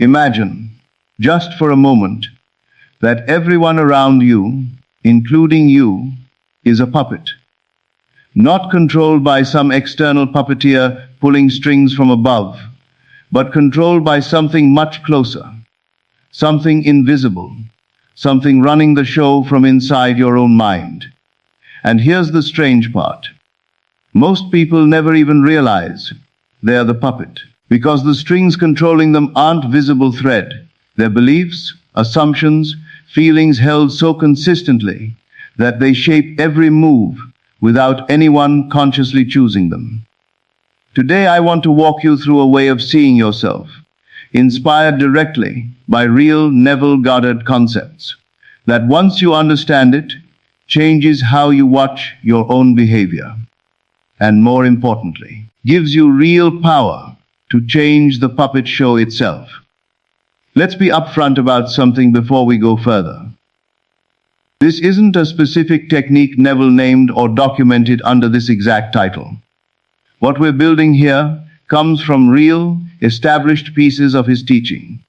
Imagine, just for a moment, that everyone around you, including you, is a puppet. Not controlled by some external puppeteer pulling strings from above, but controlled by something much closer, something invisible, something running the show from inside your own mind. And here's the strange part. Most people never even realize they're the puppet, because the strings controlling them aren't visible thread. They're beliefs, assumptions, feelings held so consistently that they shape every move without anyone consciously choosing them. Today I want to walk you through a way of seeing yourself, inspired directly by real Neville Goddard concepts, that once you understand it, changes how you watch your own behavior, and more importantly, gives you real power to change the puppet show itself. Let's be upfront about something before we go further. This isn't a specific technique Neville named or documented under this exact title. What we're building here comes from real, established pieces of his teaching.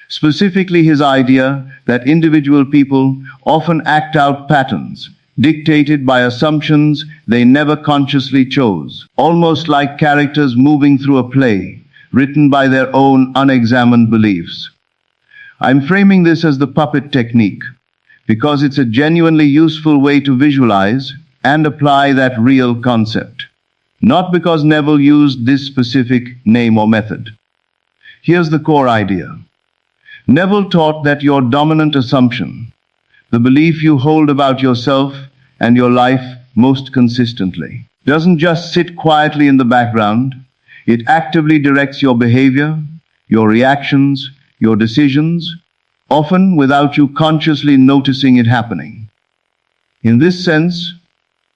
Specifically his idea that individual people often act out patterns dictated by assumptions they never consciously chose, almost like characters moving through a play written by their own unexamined beliefs. I'm framing this as the puppet technique because it's a genuinely useful way to visualize and apply that real concept, not because Neville used this specific name or method. Here's the core idea. Neville taught that your dominant assumption, the belief you hold about yourself and your life most consistently, doesn't just sit quietly in the background. It actively directs your behavior, your reactions, your decisions, often without you consciously noticing it happening. In this sense,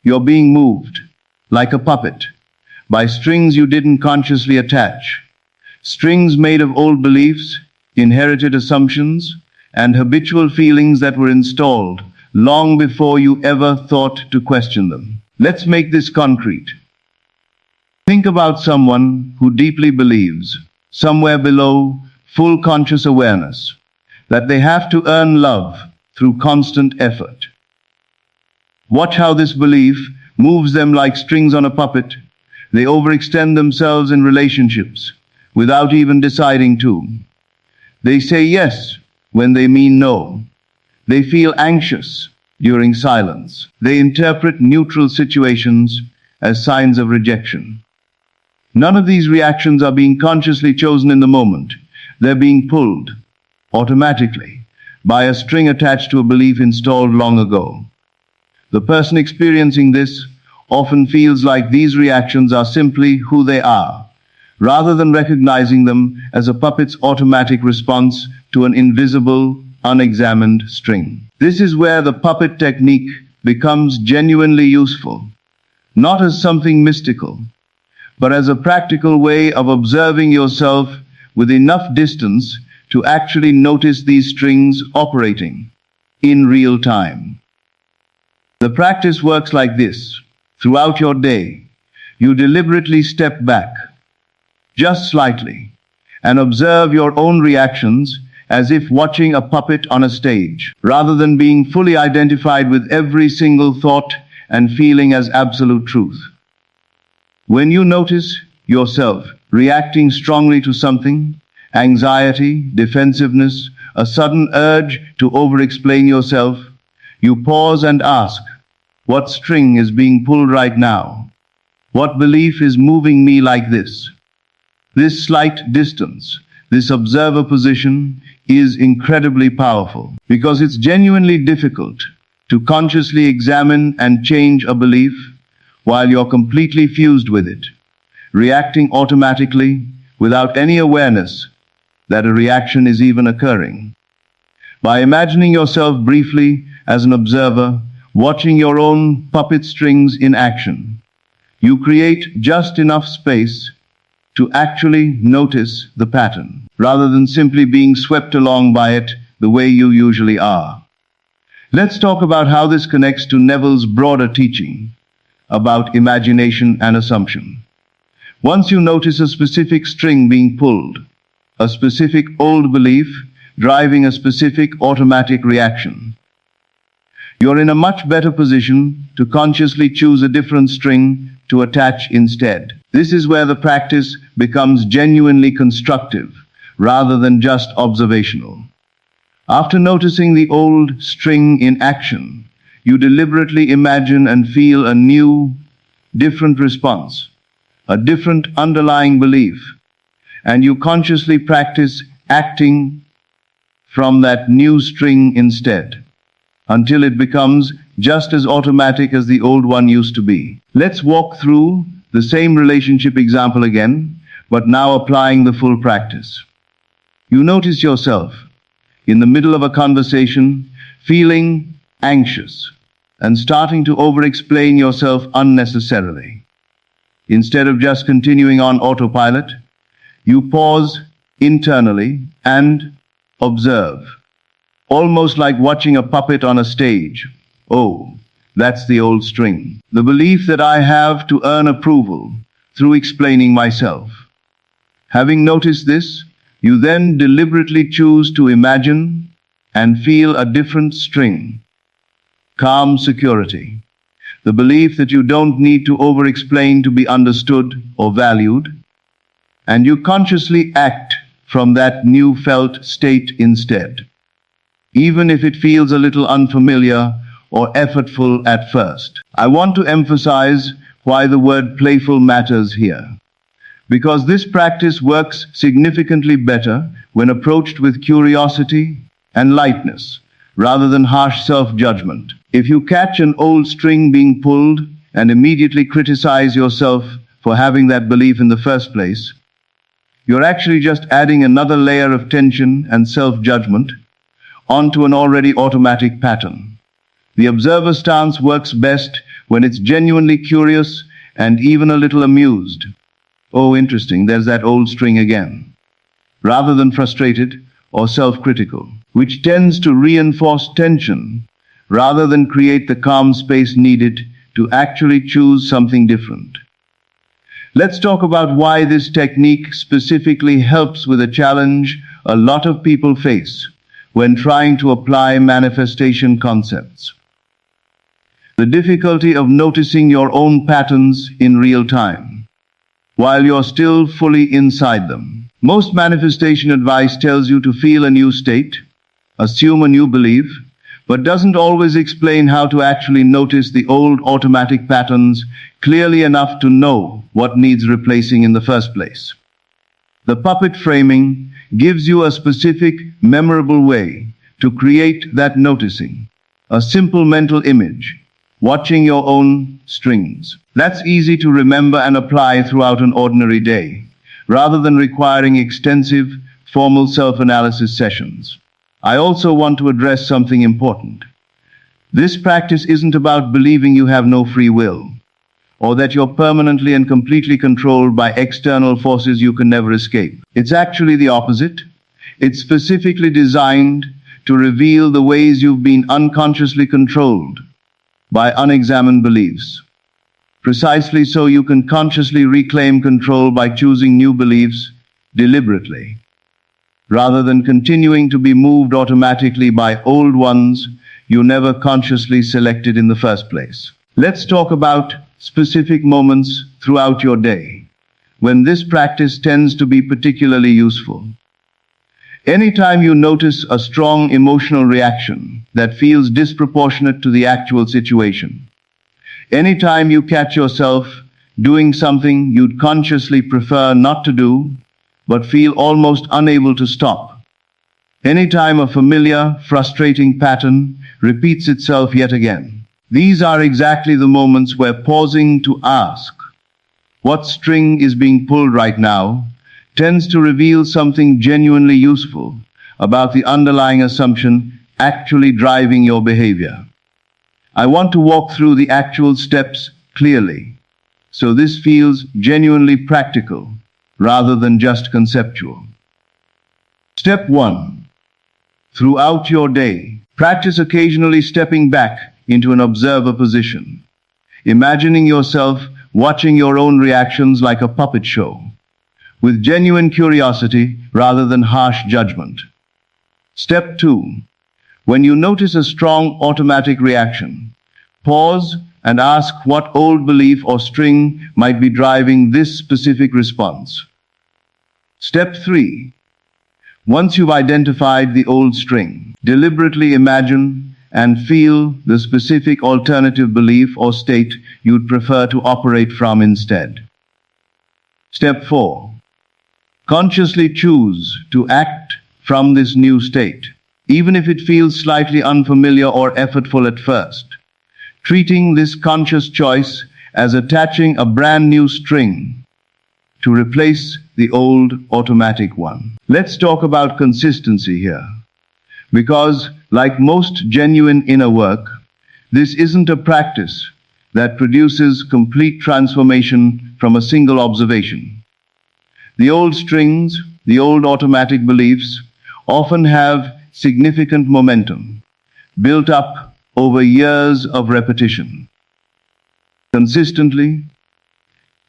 you're being moved, like a puppet, by strings you didn't consciously attach, strings made of old beliefs, inherited assumptions, and habitual feelings that were installed long before you ever thought to question them. Let's make this concrete. Think about someone who deeply believes, somewhere below full conscious awareness, that they have to earn love through constant effort. Watch how this belief moves them like strings on a puppet. They overextend themselves in relationships without even deciding to. They say yes when they mean no. They feel anxious during silence. They interpret neutral situations as signs of rejection. None of these reactions are being consciously chosen in the moment. They're being pulled, automatically, by a string attached to a belief installed long ago. The person experiencing this often feels like these reactions are simply who they are, rather than recognizing them as a puppet's automatic response to an invisible, unexamined string. This is where the puppet technique becomes genuinely useful, not as something mystical, but as a practical way of observing yourself with enough distance to actually notice these strings operating in real time. The practice works like this. Throughout your day, you deliberately step back, just slightly, and observe your own reactions as if watching a puppet on a stage, rather than being fully identified with every single thought and feeling as absolute truth. When you notice yourself reacting strongly to something, anxiety, defensiveness, a sudden urge to over-explain yourself, you pause and ask, what string is being pulled right now? What belief is moving me like this? This slight distance, this observer position, is incredibly powerful because it's genuinely difficult to consciously examine and change a belief while you're completely fused with it, reacting automatically without any awareness that a reaction is even occurring. By imagining yourself briefly as an observer, watching your own puppet strings in action, you create just enough space to actually notice the pattern, rather than simply being swept along by it the way you usually are. Let's talk about how this connects to Neville's broader teaching about imagination and assumption. Once you notice a specific string being pulled, a specific old belief driving a specific automatic reaction. You're in a much better position to consciously choose a different string to attach instead. This is where the practice becomes genuinely constructive rather than just observational. After noticing the old string in action, you deliberately imagine and feel a new, different response, a different underlying belief, and you consciously practice acting from that new string instead, until it becomes just as automatic as the old one used to be. Let's walk through the same relationship example again, but now applying the full practice. You notice yourself in the middle of a conversation, feeling anxious and starting to over-explain yourself unnecessarily. Instead of just continuing on autopilot, you pause internally and observe, almost like watching a puppet on a stage. Oh, that's the old string. The belief that I have to earn approval through explaining myself. Having noticed this, you then deliberately choose to imagine and feel a different string. Calm security. The belief that you don't need to over-explain to be understood or valued, and you consciously act from that new felt state instead, even if it feels a little unfamiliar or effortful at first. I want to emphasize why the word playful matters here, because this practice works significantly better when approached with curiosity and lightness, rather than harsh self-judgment. If you catch an old string being pulled and immediately criticize yourself for having that belief in the first place, you're actually just adding another layer of tension and self-judgment onto an already automatic pattern. The observer stance works best when it's genuinely curious and even a little amused. Oh, interesting, there's that old string again. Rather than frustrated or self-critical, which tends to reinforce tension rather than create the calm space needed to actually choose something different. Let's talk about why this technique specifically helps with a challenge a lot of people face when trying to apply manifestation concepts. The difficulty of noticing your own patterns in real time, while you're still fully inside them. Most manifestation advice tells you to feel a new state, assume a new belief, but doesn't always explain how to actually notice the old automatic patterns clearly enough to know what needs replacing in the first place. The puppet framing gives you a specific, memorable way to create that noticing, a simple mental image, watching your own strings. That's easy to remember and apply throughout an ordinary day, rather than requiring extensive, formal self-analysis sessions. I also want to address something important. This practice isn't about believing you have no free will, or that you're permanently and completely controlled by external forces you can never escape. It's actually the opposite. It's specifically designed to reveal the ways you've been unconsciously controlled by unexamined beliefs. Precisely so you can consciously reclaim control by choosing new beliefs deliberately, rather than continuing to be moved automatically by old ones you never consciously selected in the first place. Let's talk about specific moments throughout your day when this practice tends to be particularly useful. Anytime you notice a strong emotional reaction that feels disproportionate to the actual situation, anytime you catch yourself doing something you'd consciously prefer not to do, but feel almost unable to stop, anytime a familiar, frustrating pattern repeats itself yet again, these are exactly the moments where pausing to ask, what string is being pulled right now, tends to reveal something genuinely useful about the underlying assumption actually driving your behavior. I want to walk through the actual steps clearly, so this feels genuinely practical rather than just conceptual. Step 1. Throughout your day, practice occasionally stepping back into an observer position, imagining yourself watching your own reactions like a puppet show, with genuine curiosity rather than harsh judgment. Step 2. When you notice a strong automatic reaction, pause and ask what old belief or string might be driving this specific response. Step 3. Once you've identified the old string, deliberately imagine and feel the specific alternative belief or state you'd prefer to operate from instead. Step 4. Consciously choose to act from this new state, even if it feels slightly unfamiliar or effortful at first, treating this conscious choice as attaching a brand new string to replace the old automatic one. Let's talk about consistency here, because like most genuine inner work, this isn't a practice that produces complete transformation from a single observation. The old strings, the old automatic beliefs, often have significant momentum, built up over years of repetition. Consistently,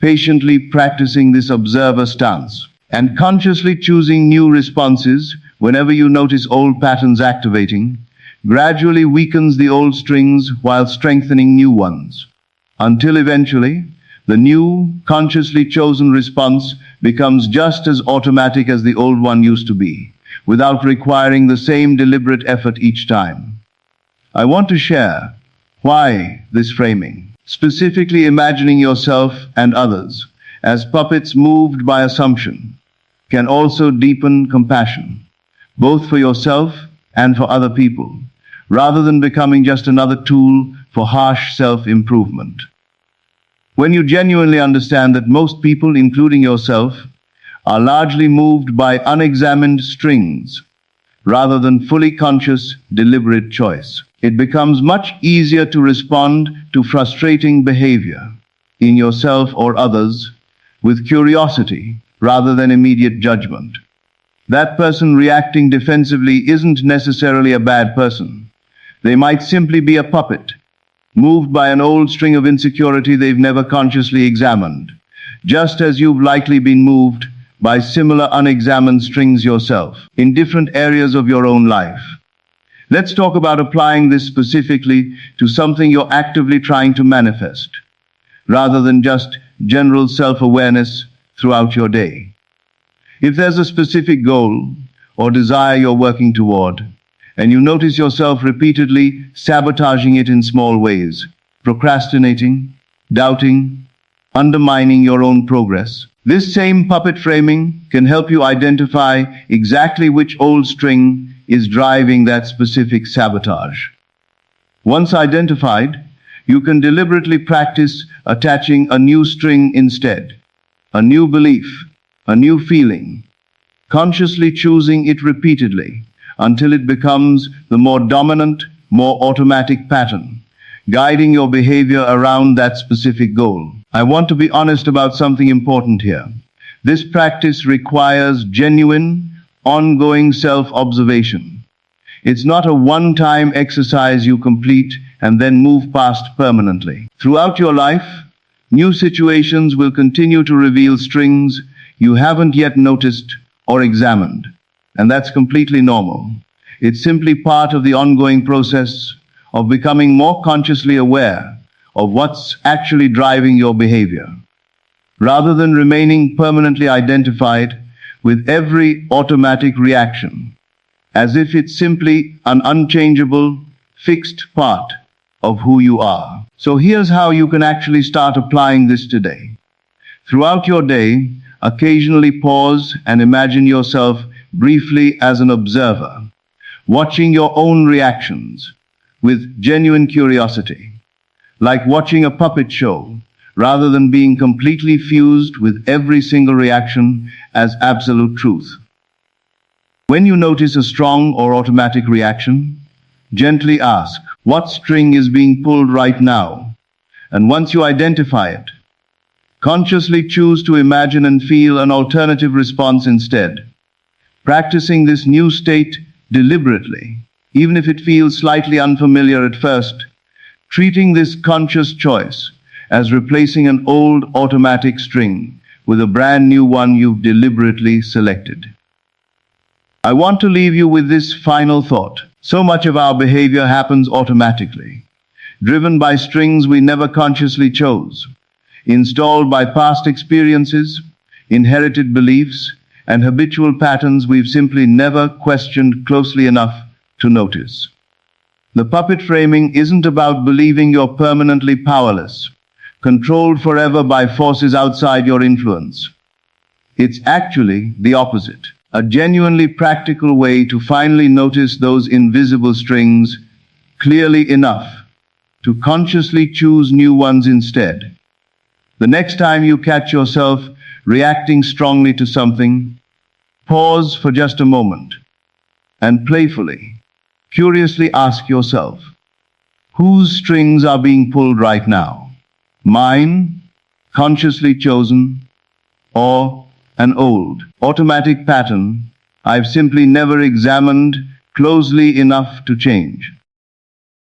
patiently practicing this observer stance, and consciously choosing new responses whenever you notice old patterns activating, gradually weakens the old strings while strengthening new ones, until eventually, the new, consciously chosen response becomes just as automatic as the old one used to be, without requiring the same deliberate effort each time. I want to share why this framing, specifically imagining yourself and others as puppets moved by assumption, can also deepen compassion, both for yourself and for other people, rather than becoming just another tool for harsh self-improvement. When you genuinely understand that most people, including yourself, are largely moved by unexamined strings, rather than fully conscious, deliberate choice, it becomes much easier to respond to frustrating behavior in yourself or others with curiosity rather than immediate judgment. That person reacting defensively isn't necessarily a bad person. They might simply be a puppet, moved by an old string of insecurity they've never consciously examined, just as you've likely been moved by similar unexamined strings yourself in different areas of your own life. Let's talk about applying this specifically to something you're actively trying to manifest, rather than just general self-awareness throughout your day. If there's a specific goal or desire you're working toward, and you notice yourself repeatedly sabotaging it in small ways, procrastinating, doubting, undermining your own progress, this same puppet framing can help you identify exactly which old string is driving that specific sabotage. Once identified, you can deliberately practice attaching a new string instead, a new belief, a new feeling, consciously choosing it repeatedly until it becomes the more dominant, more automatic pattern, guiding your behavior around that specific goal. I want to be honest about something important here. This practice requires genuine, ongoing self-observation. It's not a one-time exercise you complete and then move past permanently. Throughout your life, new situations will continue to reveal strings you haven't yet noticed or examined, and that's completely normal. It's simply part of the ongoing process of becoming more consciously aware of what's actually driving your behavior, rather than remaining permanently identified with every automatic reaction, as if it's simply an unchangeable, fixed part of who you are. So here's how you can actually start applying this today. Throughout your day, occasionally pause and imagine yourself briefly as an observer, watching your own reactions with genuine curiosity, like watching a puppet show, rather than being completely fused with every single reaction as absolute truth. When you notice a strong or automatic reaction, gently ask, what string is being pulled right now? And once you identify it, consciously choose to imagine and feel an alternative response instead. Practicing this new state deliberately, even if it feels slightly unfamiliar at first, treating this conscious choice as replacing an old automatic string with a brand new one you've deliberately selected. I want to leave you with this final thought. So much of our behavior happens automatically, driven by strings we never consciously chose, installed by past experiences, inherited beliefs, and habitual patterns we've simply never questioned closely enough to notice. The puppet framing isn't about believing you're permanently powerless, controlled forever by forces outside your influence. It's actually the opposite, a genuinely practical way to finally notice those invisible strings clearly enough to consciously choose new ones instead. The next time you catch yourself reacting strongly to something, pause for just a moment and playfully, curiously ask yourself, whose strings are being pulled right now? Mine, consciously chosen, or an old, automatic pattern I've simply never examined closely enough to change?